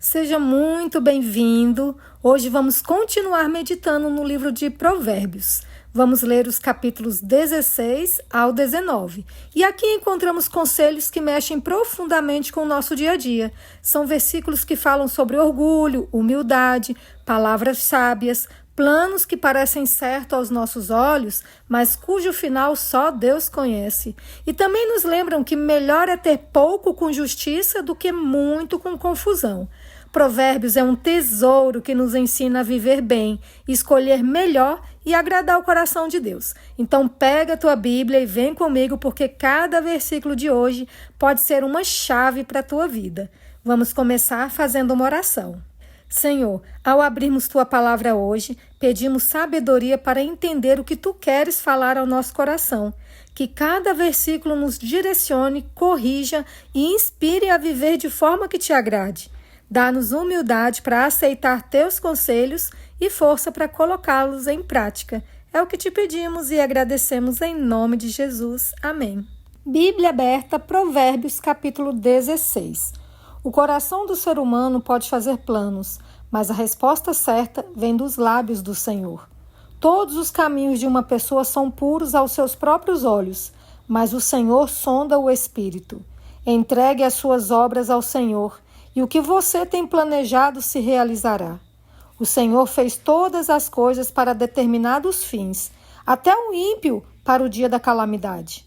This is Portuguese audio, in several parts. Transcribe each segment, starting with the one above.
Seja muito bem-vindo. Hoje vamos continuar meditando no livro de Provérbios. Vamos ler os capítulos 16 ao 19. E aqui encontramos conselhos que mexem profundamente com o nosso dia a dia. São versículos que falam sobre orgulho, humildade, palavras sábias, planos que parecem certos aos nossos olhos, mas cujo final só Deus conhece. E também nos lembram que melhor é ter pouco com justiça do que muito com confusão. Provérbios é um tesouro que nos ensina a viver bem, escolher melhor e agradar o coração de Deus. Então pega a tua Bíblia e vem comigo, porque cada versículo de hoje pode ser uma chave para a tua vida. Vamos começar fazendo uma oração. Senhor, ao abrirmos tua palavra hoje, pedimos sabedoria para entender o que tu queres falar ao nosso coração. Que cada versículo nos direcione, corrija e inspire a viver de forma que te agrade. Dá-nos humildade para aceitar teus conselhos e força para colocá-los em prática. É o que te pedimos e agradecemos em nome de Jesus. Amém. Bíblia aberta, Provérbios, capítulo 16. O coração do ser humano pode fazer planos, mas a resposta certa vem dos lábios do Senhor. Todos os caminhos de uma pessoa são puros aos seus próprios olhos, mas o Senhor sonda o espírito. Entregue as suas obras ao Senhor, e o que você tem planejado se realizará. O Senhor fez todas as coisas para determinados fins, até o ímpio para o dia da calamidade.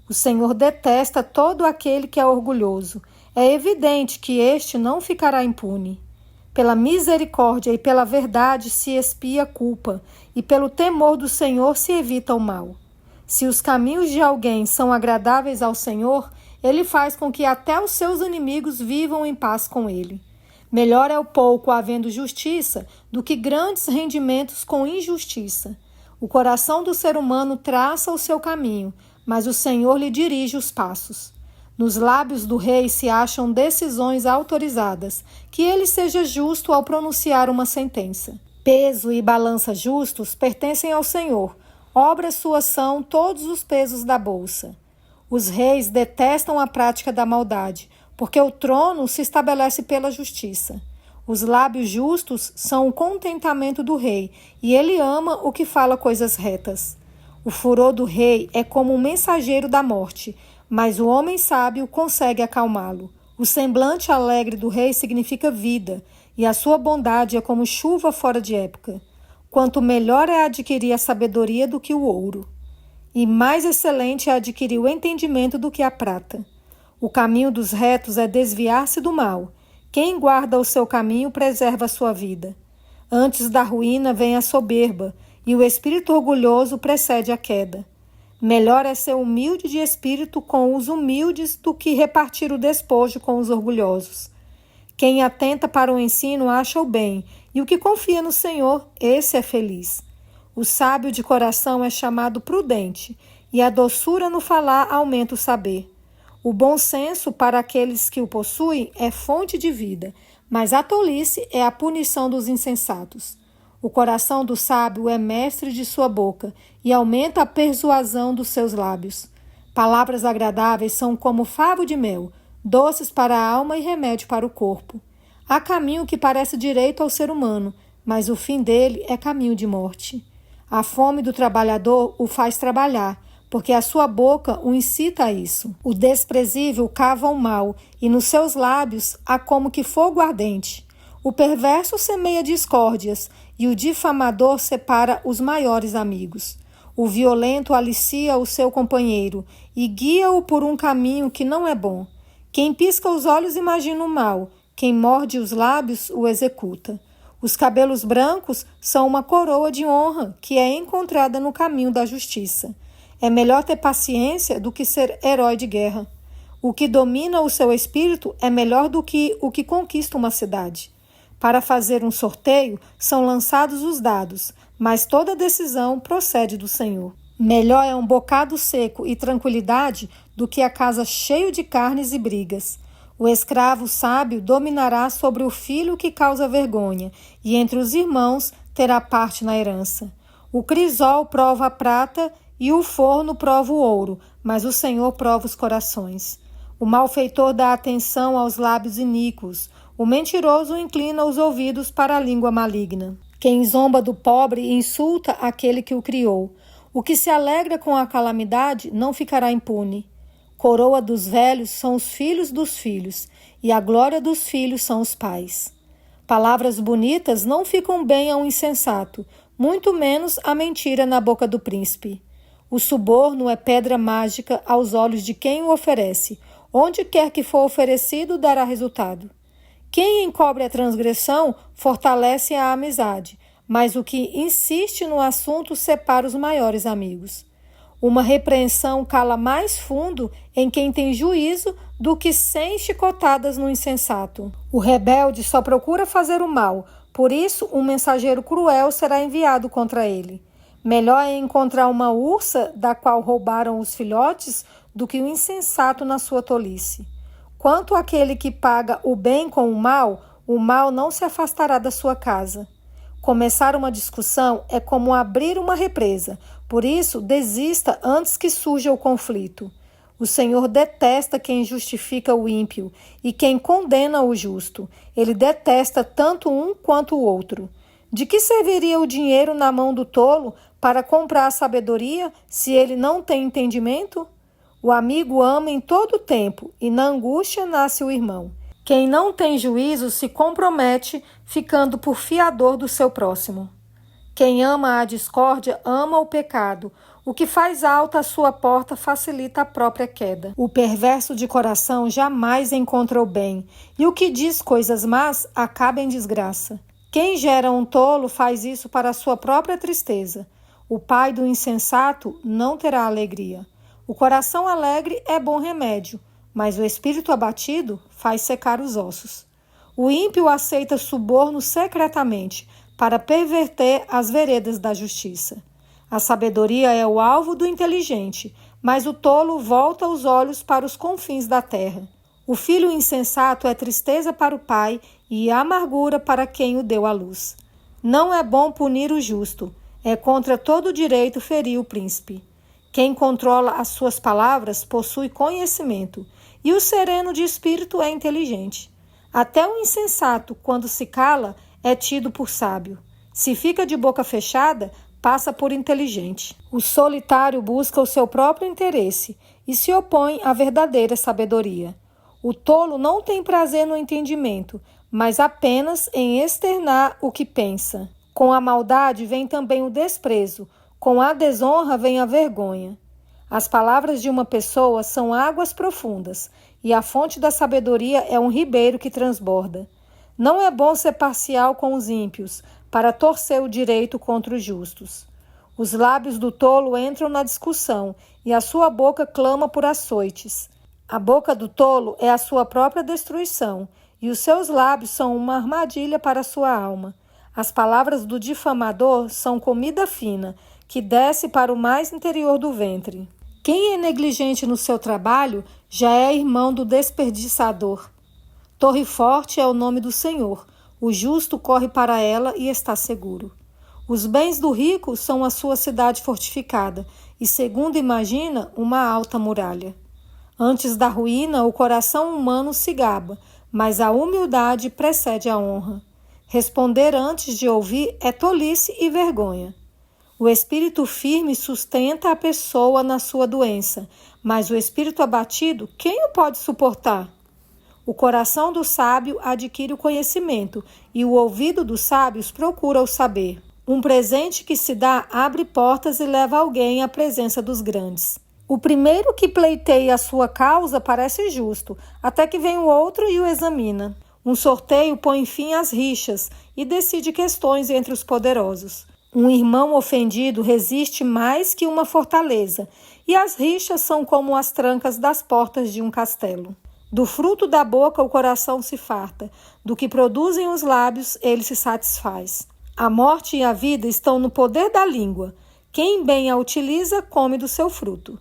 O Senhor detesta todo aquele que é orgulhoso. É evidente que este não ficará impune. Pela misericórdia e pela verdade se expia a culpa, e pelo temor do Senhor se evita o mal. Se os caminhos de alguém são agradáveis ao Senhor, Ele faz com que até os seus inimigos vivam em paz com ele. Melhor é o pouco havendo justiça do que grandes rendimentos com injustiça. O coração do ser humano traça o seu caminho, mas o Senhor lhe dirige os passos. Nos lábios do rei se acham decisões autorizadas, que ele seja justo ao pronunciar uma sentença. Peso e balança justos pertencem ao Senhor. Obras suas são todos os pesos da bolsa. Os reis detestam a prática da maldade, porque o trono se estabelece pela justiça. Os lábios justos são o contentamento do rei, e ele ama o que fala coisas retas. O furor do rei é como um mensageiro da morte, mas o homem sábio consegue acalmá-lo. O semblante alegre do rei significa vida, e a sua bondade é como chuva fora de época. Quanto melhor é adquirir a sabedoria do que o ouro. E mais excelente é adquirir o entendimento do que a prata. O caminho dos retos é desviar-se do mal. Quem guarda o seu caminho preserva a sua vida. Antes da ruína vem a soberba, e o espírito orgulhoso precede a queda. Melhor é ser humilde de espírito com os humildes do que repartir o despojo com os orgulhosos. Quem atenta para o ensino acha o bem, e o que confia no Senhor, esse é feliz. O sábio de coração é chamado prudente, e a doçura no falar aumenta o saber. O bom senso para aqueles que o possuem é fonte de vida, mas a tolice é a punição dos insensatos. O coração do sábio é mestre de sua boca e aumenta a persuasão dos seus lábios. Palavras agradáveis são como favo de mel, doces para a alma e remédio para o corpo. Há caminho que parece direito ao ser humano, mas o fim dele é caminho de morte. A fome do trabalhador o faz trabalhar, porque a sua boca o incita a isso. O desprezível cava o mal, e nos seus lábios há como que fogo ardente. O perverso semeia discórdias, e o difamador separa os maiores amigos. O violento alicia o seu companheiro, e guia-o por um caminho que não é bom. Quem pisca os olhos imagina o mal, quem morde os lábios o executa. Os cabelos brancos são uma coroa de honra que é encontrada no caminho da justiça. É melhor ter paciência do que ser herói de guerra. O que domina o seu espírito é melhor do que o que conquista uma cidade. Para fazer um sorteio, são lançados os dados, mas toda decisão procede do Senhor. Melhor é um bocado seco e tranquilidade do que a casa cheia de carnes e brigas. O escravo sábio dominará sobre o filho que causa vergonha, e entre os irmãos terá parte na herança. O crisol prova a prata e o forno prova o ouro, mas o Senhor prova os corações. O malfeitor dá atenção aos lábios iníquos, O mentiroso inclina os ouvidos para a língua maligna. Quem zomba do pobre insulta aquele que o criou. O que se alegra com a calamidade não ficará impune. Coroa dos velhos são os filhos dos filhos, e a glória dos filhos são os pais. Palavras bonitas não ficam bem ao insensato, muito menos a mentira na boca do príncipe. O suborno é pedra mágica aos olhos de quem o oferece. Onde quer que for oferecido, dará resultado. Quem encobre a transgressão fortalece a amizade, mas o que insiste no assunto separa os maiores amigos. Uma repreensão cala mais fundo em quem tem juízo do que 100 chicotadas no insensato. O rebelde só procura fazer o mal, por isso um mensageiro cruel será enviado contra ele. Melhor é encontrar uma ursa da qual roubaram os filhotes do que o insensato na sua tolice. Quanto àquele que paga o bem com o mal não se afastará da sua casa. Começar uma discussão é como abrir uma represa, por isso desista antes que surja o conflito. O Senhor detesta quem justifica o ímpio e quem condena o justo. Ele detesta tanto um quanto o outro. De que serviria o dinheiro na mão do tolo para comprar a sabedoria se ele não tem entendimento? O amigo ama em todo o tempo e na angústia nasce o irmão. Quem não tem juízo se compromete, ficando por fiador do seu próximo. Quem ama a discórdia ama o pecado. O que faz alta a sua porta facilita a própria queda. O perverso de coração jamais encontra o bem, e o que diz coisas más acaba em desgraça. Quem gera um tolo faz isso para a sua própria tristeza. O pai do insensato não terá alegria. O coração alegre é bom remédio, mas o espírito abatido faz secar os ossos. O ímpio aceita suborno secretamente para perverter as veredas da justiça. A sabedoria é o alvo do inteligente, mas o tolo volta os olhos para os confins da terra. O filho insensato é tristeza para o pai e amargura para quem o deu à luz. Não é bom punir o justo, é contra todo direito ferir o príncipe. Quem controla as suas palavras possui conhecimento, e o sereno de espírito é inteligente. Até o insensato, quando se cala, é tido por sábio. Se fica de boca fechada, passa por inteligente. O solitário busca o seu próprio interesse e se opõe à verdadeira sabedoria. O tolo não tem prazer no entendimento, mas apenas em externar o que pensa. Com a maldade vem também o desprezo, com a desonra vem a vergonha. As palavras de uma pessoa são águas profundas, e a fonte da sabedoria é um ribeiro que transborda. Não é bom ser parcial com os ímpios, para torcer o direito contra os justos. Os lábios do tolo entram na discussão, e a sua boca clama por açoites. A boca do tolo é a sua própria destruição, e os seus lábios são uma armadilha para a sua alma. As palavras do difamador são comida fina, que desce para o mais interior do ventre. Quem é negligente no seu trabalho já é irmão do desperdiçador. Torre forte é o nome do Senhor. O justo corre para ela e está seguro. Os bens do rico são a sua cidade fortificada e, segundo imagina, uma alta muralha. Antes da ruína, o coração humano se gaba, mas a humildade precede a honra. Responder antes de ouvir é tolice e vergonha. O espírito firme sustenta a pessoa na sua doença, mas o espírito abatido, quem o pode suportar? O coração do sábio adquire o conhecimento e o ouvido dos sábios procura o saber. Um presente que se dá abre portas e leva alguém à presença dos grandes. O primeiro que pleiteia a sua causa parece justo, até que vem o outro e o examina. Um sorteio põe fim às rixas e decide questões entre os poderosos. Um irmão ofendido resiste mais que uma fortaleza, e as rixas são como as trancas das portas de um castelo. Do fruto da boca o coração se farta, do que produzem os lábios ele se satisfaz. A morte e a vida estão no poder da língua. Quem bem a utiliza, come do seu fruto.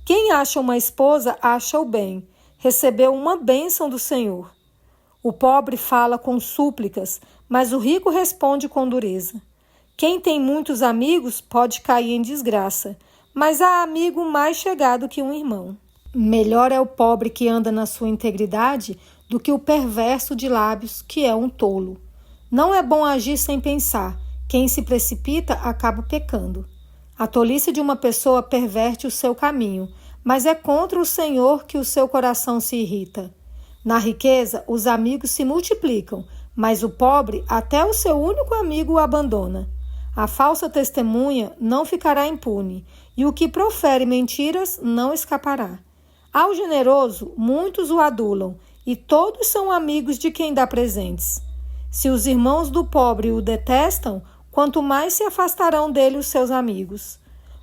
Quem acha uma esposa, acha o bem. Recebeu uma bênção do Senhor. O pobre fala com súplicas, mas o rico responde com dureza. Quem tem muitos amigos pode cair em desgraça, mas há amigo mais chegado que um irmão. Melhor é o pobre que anda na sua integridade do que o perverso de lábios, que é um tolo. Não é bom agir sem pensar. Quem se precipita acaba pecando. A tolice de uma pessoa perverte o seu caminho, mas é contra o Senhor que o seu coração se irrita. Na riqueza, os amigos se multiplicam, mas o pobre até o seu único amigo o abandona. A falsa testemunha não ficará impune, e o que profere mentiras não escapará. Ao generoso, muitos o adulam, e todos são amigos de quem dá presentes. Se os irmãos do pobre o detestam, quanto mais se afastarão dele os seus amigos.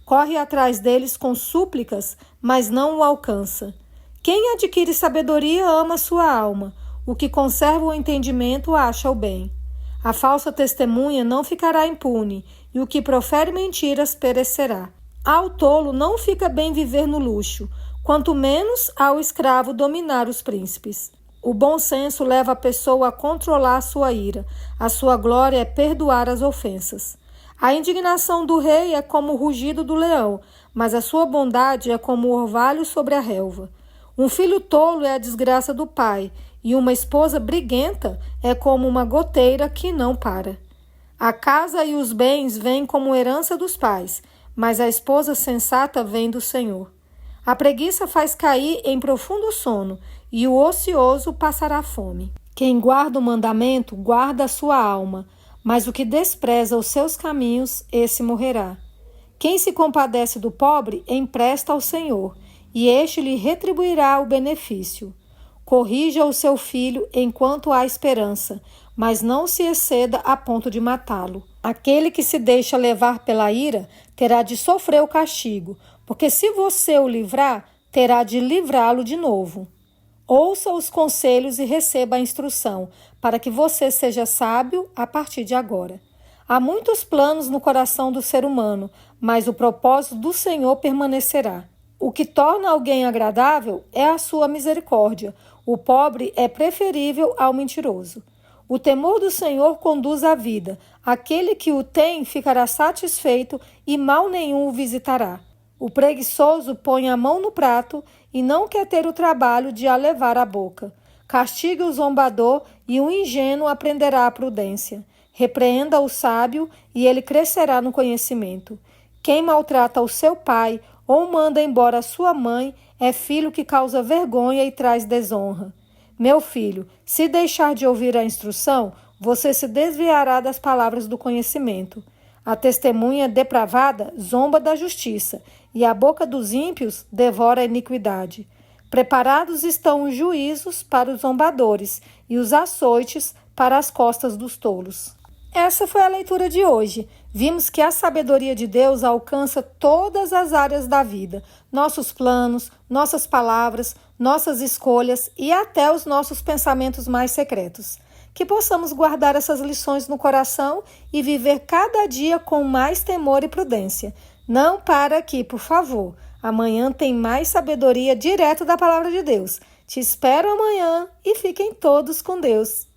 Corre atrás deles com súplicas, mas não o alcança. Quem adquire sabedoria ama sua alma. O que conserva o entendimento acha o bem. A falsa testemunha não ficará impune, e o que profere mentiras perecerá. Ao tolo não fica bem viver no luxo, quanto menos ao escravo dominar os príncipes. O bom senso leva a pessoa a controlar sua ira. A sua glória é perdoar as ofensas. A indignação do rei é como o rugido do leão, mas a sua bondade é como o orvalho sobre a relva. Um filho tolo é a desgraça do pai, e uma esposa briguenta é como uma goteira que não para. A casa e os bens vêm como herança dos pais, mas a esposa sensata vem do Senhor. A preguiça faz cair em profundo sono, e o ocioso passará fome. Quem guarda o mandamento, guarda a sua alma, mas o que despreza os seus caminhos, esse morrerá. Quem se compadece do pobre, empresta ao Senhor, e este lhe retribuirá o benefício. Corrija o seu filho enquanto há esperança, mas não se exceda a ponto de matá-lo. Aquele que se deixa levar pela ira terá de sofrer o castigo, porque se você o livrar, terá de livrá-lo de novo. Ouça os conselhos e receba a instrução, para que você seja sábio a partir de agora. Há muitos planos no coração do ser humano, mas o propósito do Senhor permanecerá. O que torna alguém agradável é a sua misericórdia. O pobre é preferível ao mentiroso. O temor do Senhor conduz à vida. Aquele que o tem ficará satisfeito e mal nenhum o visitará. O preguiçoso põe a mão no prato e não quer ter o trabalho de a levar à boca. Castigue o zombador e o ingênuo aprenderá a prudência. Repreenda o sábio e ele crescerá no conhecimento. Quem maltrata o seu pai ou manda embora a sua mãe é filho que causa vergonha e traz desonra. Meu filho, se deixar de ouvir a instrução, você se desviará das palavras do conhecimento. A testemunha depravada zomba da justiça, e a boca dos ímpios devora a iniquidade. Preparados estão os juízos para os zombadores, e os açoites para as costas dos tolos. Essa foi a leitura de hoje. Vimos que a sabedoria de Deus alcança todas as áreas da vida, nossos planos, nossas palavras, nossas escolhas e até os nossos pensamentos mais secretos. Que possamos guardar essas lições no coração e viver cada dia com mais temor e prudência. Não para aqui, por favor. Amanhã tem mais sabedoria direto da palavra de Deus. Te espero amanhã e fiquem todos com Deus.